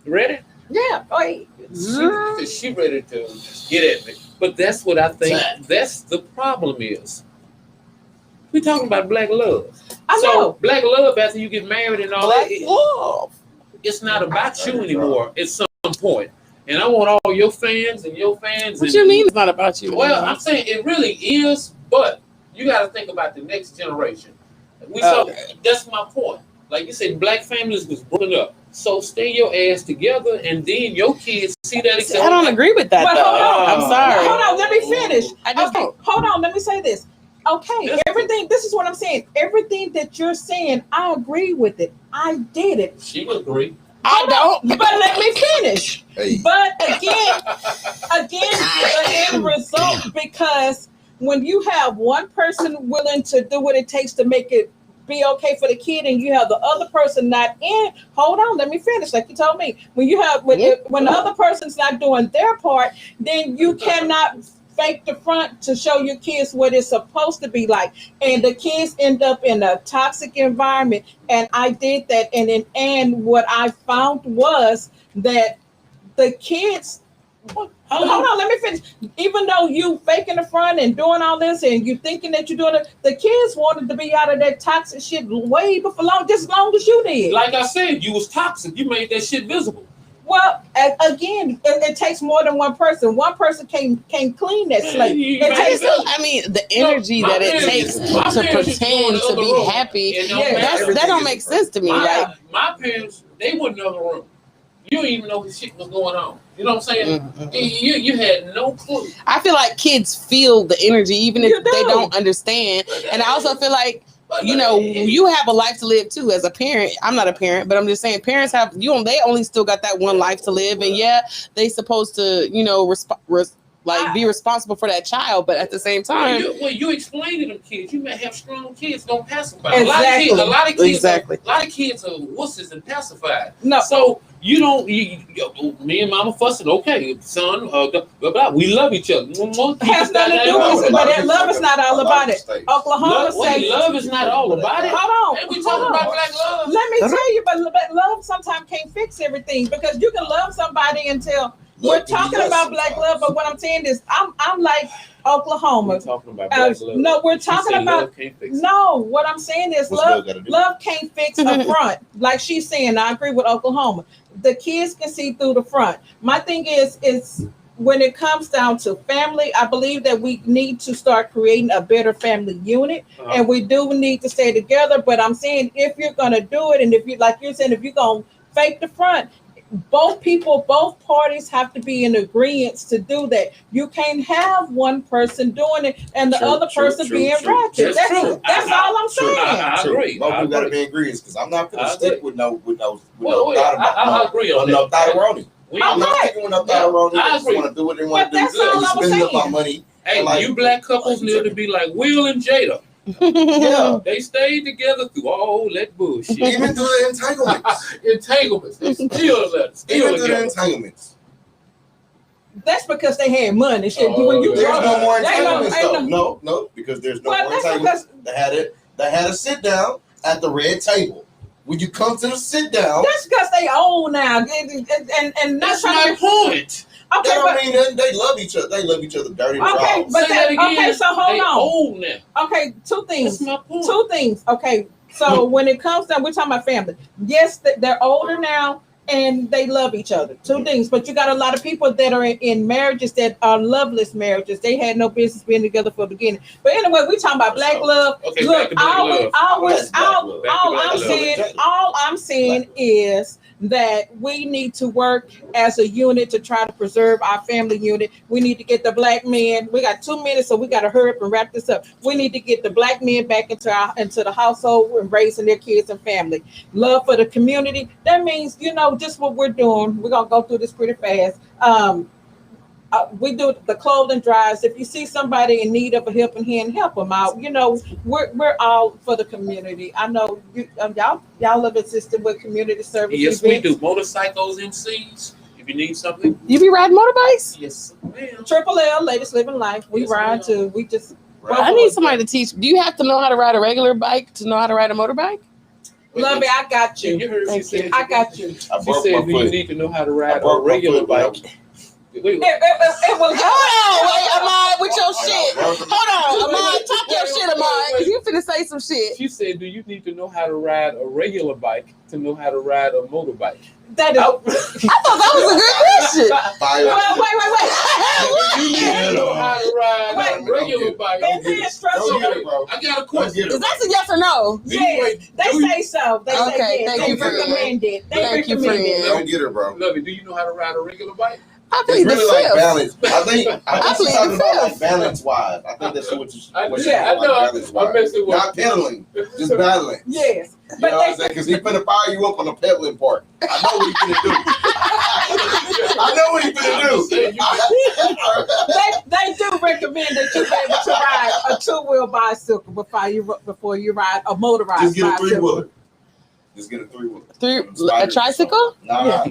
ready? Yeah, go ahead. She ready to get at me. But that's what I think. That's the problem is. We're talking about black love. I So know. black love after you get married and all Black that, love. it's not about you anymore at some point. And I want all your fans and your fans. What and you mean it's not about you? Well, I'm saying it really is, but you got to think about the next generation. That's my point. Like you said, black families was broken up. So stay your ass together, and then your kids see that. See, I don't agree with that But though. hold on. I'm sorry. Hold on, let me finish. I just Okay, hold on, let me say this. Okay, That's- everything, this is what I'm saying. Everything that you're saying, I agree with it. I did it. She agree. I don't. But let me finish. Hey, But again, the end result, because when you have one person willing to do what it takes to make it be okay for the kid, and you have the other person not in, hold on, let me finish. Like you told me, when you have when the other person's not doing their part, then you cannot fake the front to show your kids what it's supposed to be like, and the kids end up in a toxic environment. And I did that, and what I found was that the kids, hold on, let me finish. Even though you faking the front and doing all this, and you thinking that you're doing it, the kids wanted to be out of that toxic shit way before just as long as you did. Like I said, you was toxic. You made that shit visible. Well, again, it takes more than one person. One person can't clean that slate. You It made takes it. I mean, the energy My that it parents- takes my to parents used to go in pretend the to other be room happy, and don't Yeah. matter. that don't make sense to me. Like, My parents, they went in the other room. You didn't even know what shit was going on. You know what I'm saying? You had no clue. I feel like kids feel the energy even if You do. they don't understand. And I also feel like, you have a life to live too as a parent. I'm not a parent, but I'm just saying parents have they only still got that one life to live, and they supposed to be responsible for that child, but at the same time, You explain to them kids. You may have strong kids, don't pacify. Exactly. A lot of kids Exactly. a lot of kids are wusses and pacified. No. So you don't. Me and Mama fussing. Okay, son. Blah, blah, blah. We love each other. Has nothing to do with it, but that love is not all about it. Oklahoma say Love is not all about it. hold And we on. talking about black love. Let me tell you, but love sometimes can't fix everything, because you can love somebody until we're talking about black love. But what I'm saying is, I'm like Oklahoma. We're talking about black love. No, we're She talking said about love can't fix it. no. What I'm saying is What's love. love gotta do? Love can't fix a front, like she's saying. I agree with Oklahoma. The kids can see through the front. My thing is when it comes down to family, I believe that we need to start creating a better family unit, and we do need to stay together. But I'm saying, if you're gonna do it, and if you, like you're saying, if you're gonna fake the front, both parties have to be in agreement to do that. You can't have one person doing it and the other person being ratchet. That's all I'm saying. I true. agree. Both I people gotta agree. be in agreement because I'm not gonna I stick agree. with no Well, I agree on no that. Tyrone. I'm not sticking with no Tyrone. I I just agree. want to do what they want to do. But that's all You I was spending up my saying. money. Hey, Like- you black couples need to be like Will and Jada. Yeah. They stayed together through all that bullshit. Even through the entanglements. Entanglements. They still Even through the together. entanglements. That's because they had money. Shit, Oh, when you yeah. There's no more They don't- entanglements ain't though. No, because there's no Well, more that's entanglements. They had a sit down at the red table. When you come to the sit down, That's because they old now, and not That's trying my to. point. that Okay, don't but mean that they love each other. They love each other dirty Okay, raw. but Say that again. okay, so hold They on. old now. Okay, two things. That's my point. Two things. Okay, so when it comes down, we're talking about family. Yes, they're older now and they love each other. Two things. But you got a lot of people that are in marriages that are loveless marriages. They had no business being together from the beginning. But anyway, we're talking about black love. Okay, Look, back to black love. That's black love. Back to black love. all I'm saying is that we need to work as a unit to try to preserve our family unit. We need to get the black men. We got 2 minutes, so we got to hurry up and wrap this up. We need to get the black men back into the household and raising their kids and family. Love for the community. That means, just what we're doing. We're gonna go through this pretty fast. We do the clothing drives. If you see somebody in need of a helping hand, help them out. We're all for the community. I know y'all have assisted with community service. Yes, we events. do. Motorcycles, MCs. If you need something, You be riding motorbikes? yes, ma'am. Triple L, Latest Living Life. We Yes, ride ma'am. too. We just I need somebody to teach. Do you have to know how to ride a regular bike to know how to ride a motorbike? love it. I got You you. heard she said. I got you. I She broke said, my "Do you foot. need to know how to I ride a broke my regular foot, bike?" It Wait, was Hold on, wait, Ahmad, with your shit. broke my- Hold on, Ahmad, talk your shit, Ahmad, because you finna say some shit. she said, "Do you need to know how to ride a regular bike to know how to ride a motorbike?" that is. I thought that was a good question. Fire. Well, wait. You need to know how to ride a regular bike. It's being stressful. Don't get it, bro. I got a Don't question. get Is it. that a yes or no? Yes, they say so. They Okay, say yes. thank They you, friend. recommend it. They Thank you, recommend it. friend. Don't get her, bro. Lovey, do you know how to ride a regular bike? I It's plead the really like fifth. balance. I think I she's plead talking the about like fifth. balance wise. I think that's what she's I like know. balance I'm wise. messing with Not pedaling, just battling. Yes, You but know what I'm saying? Because he's finna fire you up on the pedaling part. I know what he's finna do. I know what he's finna do. they do recommend that you be able to ride a 2-wheel bicycle before you ride a motorized Just get a bicycle. 3-wheeler. Just get a 3-wheeler. A tricycle? Nah.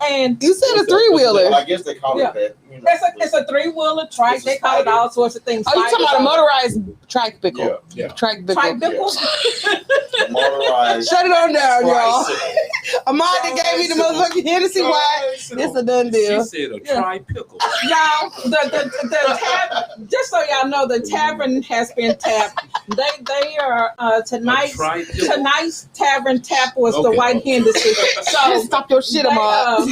And You said a 3-wheeler. I guess they call Yeah. it that. You know. it's a 3-wheeler trike. It's a They call it spider. all sorts of things. Oh, you talking about a motorized tricycle? Yeah. Tricycle. Motorized. Shut it on down, y'all. tricycle. Ahmad that gave me the motherfucking Hennessy wine. This a done She deal. said a Yeah. tri-pickle. Y'all, the tavern, just so y'all know, the tavern has been tapped. They are tonight's tavern tap was the Okay. White Hennessy. So Stop your shit, Ahmad.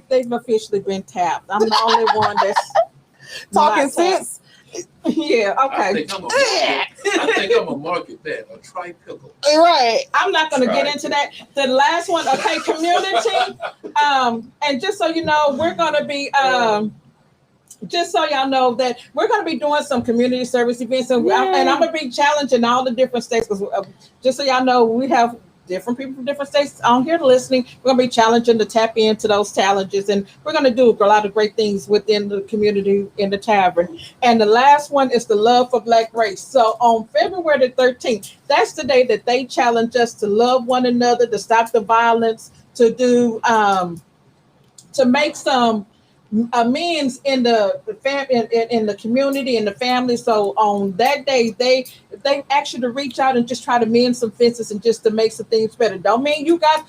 they've officially been tapped. I'm the only one that's Talking not tapped. sense. Yeah, I okay. think I'm gonna market that a tri-pickle. Right. I'm not gonna get into that. The last one, okay, community. And just so you know, we're gonna be just so y'all know that we're going to be doing some community service events, and I'm going to be challenging all the different states. Because just so y'all know, we have different people from different states on here listening. We're going to be challenging to tap into those challenges, and we're going to do a lot of great things within the community in the tavern. And the last one is the love for Black race. So on February the 13th, that's the day that they challenge us to love one another, to stop the violence, to do to make some amends in the in the community and the family. So on that day, they ask you to reach out and just try to mend some fences and just to make some things better. Don't mean you got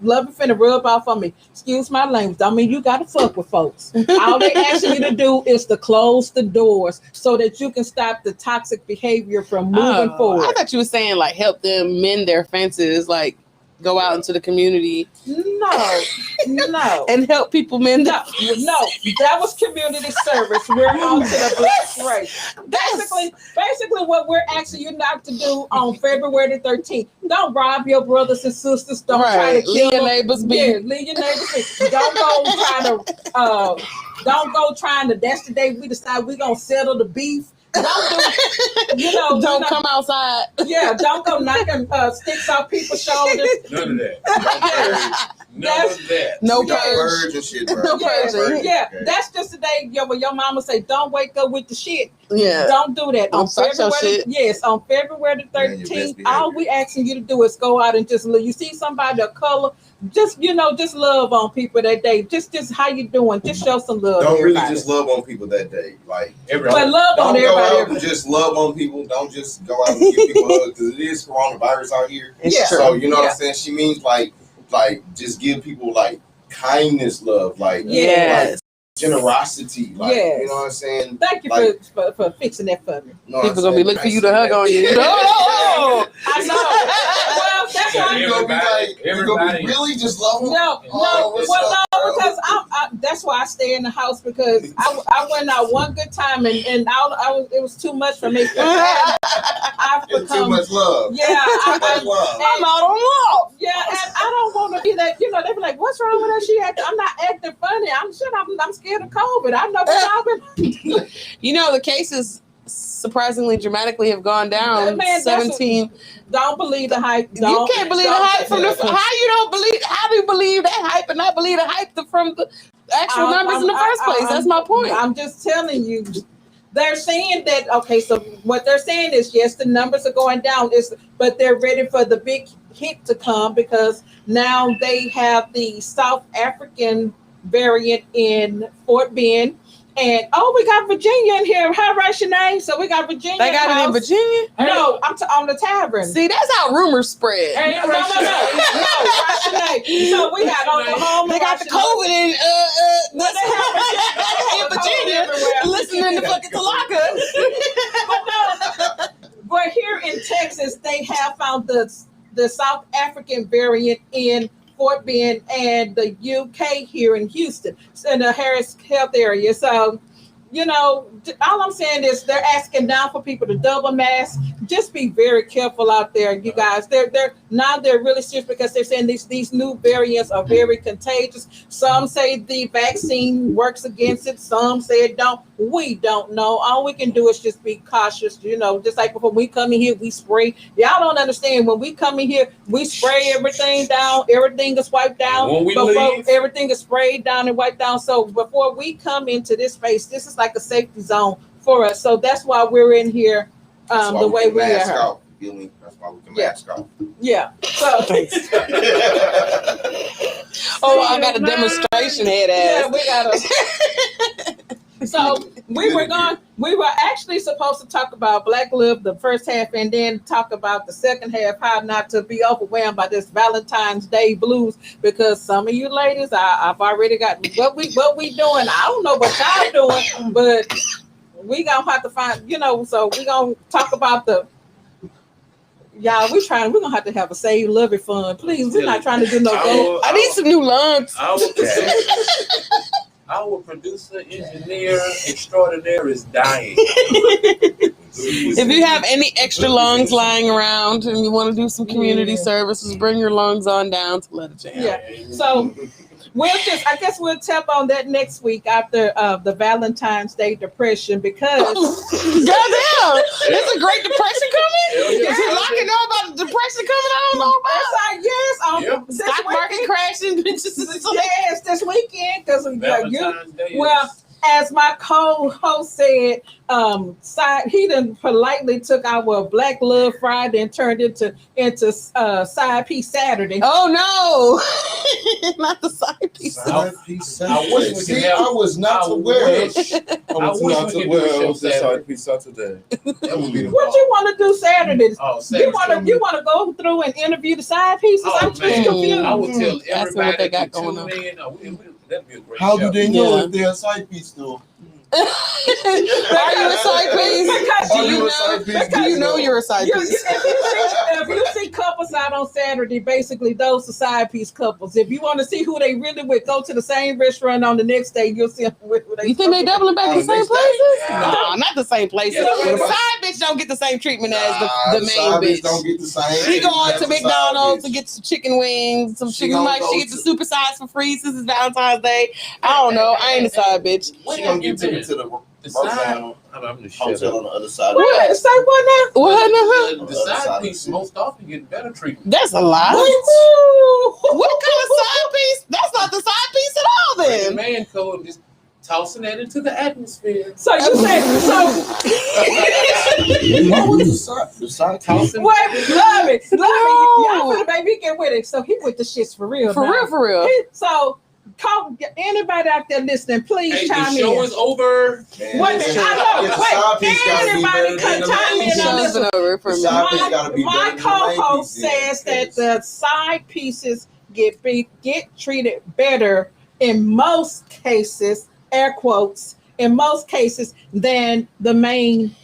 love is finna rub off on me. Excuse my language. Don't mean you got to fuck with folks. All they asking you to do is to close the doors so that you can stop the toxic behavior from moving forward. I thought you were saying like help them mend their fences, like go out into the community. No. And help people mend No, that was community service. We're on to the Black race. Basically, what we're asking you not to do on February the 13th. Don't rob your brothers and sisters. Don't try to kill leave your them. neighbors be. Yeah, leave your neighbors be. Don't go trying to. That's the day we decide we're gonna settle the beef. Don't come outside. Yeah, don't go knocking sticks off people's shoulders. None of that. None of that. No We got purge. birds and shit, bro. No purging. Yeah, Okay. that's just the day when your mama say, don't wake up with the shit. Yeah. Don't do that. Don't start your shit. Yes, on February the Yeah, your best 13th, behavior. all we asking you to do is go out and just look. You see somebody of color, just love on people that day. Just how you doing? Just show some love. Don't to really everybody. just love on people that day. Like, But love don't on go everybody. out and just love on people. Don't just go out and give people hugs because it is coronavirus out here. It's Yeah. true. So you know what Yeah. I'm saying? She means like just give people like kindness, love, like Yes. generosity. Like Yes. you know what I'm saying? Thank you Like- for fixing that for me. Know what People I'm gonna be saying? looking for you to hug on you. I know. Well, that's Yeah, why. You gonna be like, you gonna Everybody- be really just love them? No, what's well, up, no, bro? because that's why I stay in the house because I went out one good time and it was too much for me. I've It's too become, much love. yeah, Too much love. I'm out on love. yeah, and I don't want to be that. You know, they be like, "What's wrong with her? She acting." I'm not acting funny. I'm scared of COVID. I know what's happening. You know, the cases surprisingly dramatically have gone down. Man, that's 17. Don't believe the hype. You can't believe the hype from the. How you don't believe? How do you believe that hype and not believe the hype from the actual numbers in the first place? That's my point. I'm just telling you. They're saying that, okay, so what they're saying is, yes, the numbers are going down, but they're ready for the big hit to come because now they have the South African variant in Fort Bend. And, we got Virginia in here. Hi, right, Shanae? So we got Virginia. They got it in Virginia. No, I'm on the Tavern. See, that's how rumors spread. Hey, no, right, Shanae. So we got Oklahoma. They got the COVID in in Virginia. everywhere. Listening to fucking Tlakas. But here in Texas, they have found the South African variant in Fort Bend and the UK here in Houston, in the Harris Health area. So, all I'm saying is they're asking now for people to double mask. Just be very careful out there, you guys. They're really serious because they're saying these new variants are very contagious. Some say the vaccine works against it. Some say it don't. We don't know. All we can do is just be cautious. Just like before we come in here, we spray. Y'all don't understand. When we come in here, we spray everything down. Everything is wiped down. When we leave, everything is sprayed down and wiped down. So before we come into this space, this is like a safety zone for us. So that's why we're in here That's why the way can we mask are. off. You feel me? That's why we can Yeah. mask off. Yeah. So I got a demonstration head yeah, ass. we got a. So we were actually supposed to talk about Black Love the first half and then talk about the second half, how not to be overwhelmed by this Valentine's Day blues, because some of you ladies, I've already got what we doing. I don't know what y'all doing, but we gonna have to find, so we gonna talk about y'all, we're gonna have to have a Save Love It fund. Please, we're not trying to do no gold. I need some new lungs. Our producer, engineer extraordinaire is dying. If you have any extra lungs lying around and you want to do some community services, bring your lungs on down to Let It Jam. Yeah. So I guess we'll tap on that next week after the Valentine's Day depression because Goddamn, there's a Great Depression coming? Yeah. Is he locking know about the depression coming? I don't know about. yes, Stock market crashing, bitches. yes, this weekend because Valentine's Day is- well, as my co-host said, he done politely took our Black Love Friday and turned into Side Piece Saturday. Oh no, not the side piece. Side piece Saturday. I wish we could See, have- I was not I aware. wish- I I was wish not we could do aware a show of the Saturday. side piece Saturday. That would be the What you want to do Saturdays? Oh, You Saturday. want to go through and interview the side pieces? Oh, I'm just man. confused. I would tell Asking what everybody they got to going tune on. in. That'd be a great How show. do they know Yeah. if they're a side piece though? Are you a side piece? Because Are Do you you a side piece? know? Do you know you're a side piece? if you see couples out on Saturday, basically those are side piece couples. If you want to see who they really with, go to the same restaurant on the next day. You'll see who they. You think they doubling back to the same Next day? places? Yeah. No, not the same places. Yeah, The what about- side bitch don't get the same treatment as the main side bitch. don't get the same. She going That's to a side McDonald's to bitch. get some chicken wings, some She chicken. gonna Like go she get the to- supersize for free since it's Valentine's Day. I don't know. I ain't a side bitch. She gonna get to the The Bump side, down, I'm just shut hotel up. on the other side. What? Say what now? What? The side piece most often get better treatment. That's a lie. What? What kind of side piece? That's not the side piece at all. The Then man code just tossing that into the atmosphere. So you said so? What was the side Tossing. Wait, love it. Y'all No. for the baby get with it. So he with the shits for real. for now. real, for real. So call anybody out there listening, please Hey, the chime show in. is over. Man, Wait, listen, I the know. side piece Wait, gotta be anybody better can than the chime main in on piece. this. Show's been over for The me. side piece gotta be My better than the main co-host piece, then, says that 'cause- the side pieces get treated better in most cases, air quotes, in most cases than the main.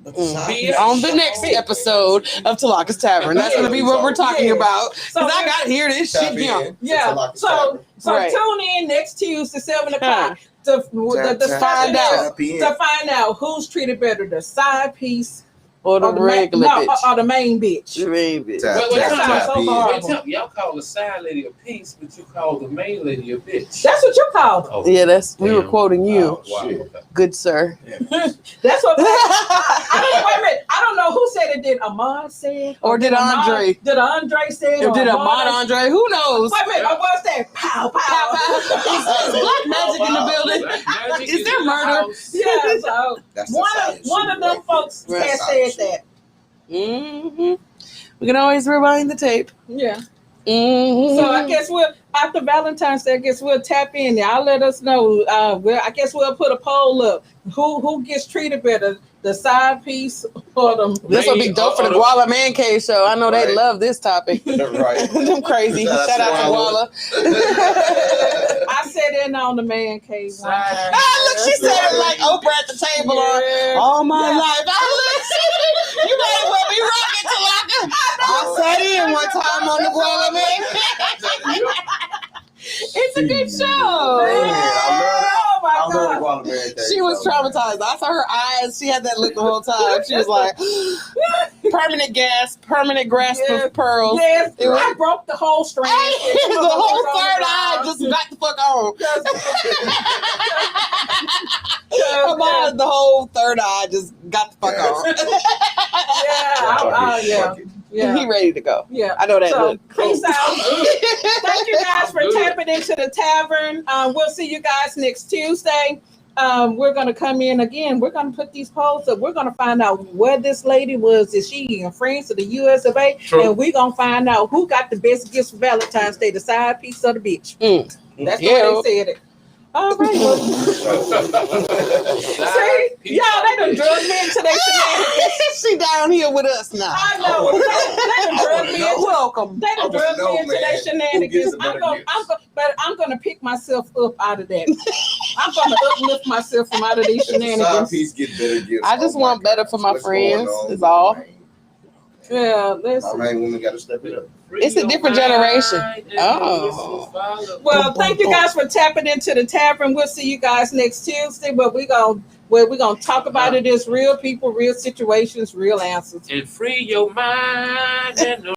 but the side Be piece- On the next episode of Tlakas Tavern, that's gonna be what we're talking Yeah. about. So Cause I gotta hear this Tap shit. in Yeah. to Yeah, Tlakas so Tavern. Right. tune in next Tuesday, 7:00 to the discussion Find out. Tap in. to find out who's treated better, the side piece Or the or the regular bitch. or the main bitch. Maybe. Tap, Wait, That tap, sounds tap so in. hard. Wait, y'all call the side lady a piece, but you call the main lady a bitch. That's what you called. Oh, Yeah, that's we were damn. quoting you, Oh, Wow, shit. okay. good sir. That's what. Wait a minute. I don't know who said it. Did Ahmad say it? Or did Andre? Did Andre say it? Or Or did Ahmad Andre? Who knows? Wait a minute. Or was that pow pow? Pow, pow. Is black magic in the building? Black magic Is there in the murder? house. Yeah. So That's the one side of them shit folks right had there. said that. Mm-hmm. We can always rewind the tape. Yeah. Mm-hmm. So I guess we'll after Valentine's Day. I guess we'll tap in. Y'all let us know. I guess we'll put a poll up. Who gets treated better, the side piece or the? This will be dope for the Guala Man Cave show. I know they Right. love this topic. Right. Them crazy. Shout out to Guala. I sat in on the man cave. One time. Side. Ah, look, she said it like Oprah at the table Yeah. all my Yeah. life. You might as well be rocking Talaka. I sat in one time on the Guala Man. It's a good show. Oh my I love the God. Guala Man Cave. She was traumatized. I saw her eyes. She had that look the whole time. She was like, permanent gas, permanent grasp Yeah. of pearls. Yes, It was- I broke the whole strand. The whole third eye just got the fuck on. Ahmad, the whole third eye just got the fuck on. Yeah. He ready to go. Yeah. I know that So, look. peace out. Thank you guys for tapping into the tavern. We'll see you guys next Tuesday. We're going to come in again. We're going to put these polls up. We're going to find out where this lady was. Is she in France or the US of A? True. And we're going to find out who got the best gifts for Valentine's Day, the side piece or the bitch. That's the way they said it. All right. Well, see, y'all, they done drugged me into their shenanigans. She down here with us now. I know. They done drugged me into Welcome. They done drugged me into their shenanigans. I'm gonna pick myself up out of that. I'm gonna uplift myself from out of these If the side shenanigans. piece get better gifts. I just oh want my better God. for my What's going friends, on is with all. my main- Yeah, My listen. main woman got to step it up. It's a different generation. Oh. Well, thank you guys for tapping into the tavern. We'll see you guys next Tuesday. But we're gonna talk about it as real people, real situations, real answers. And free your mind and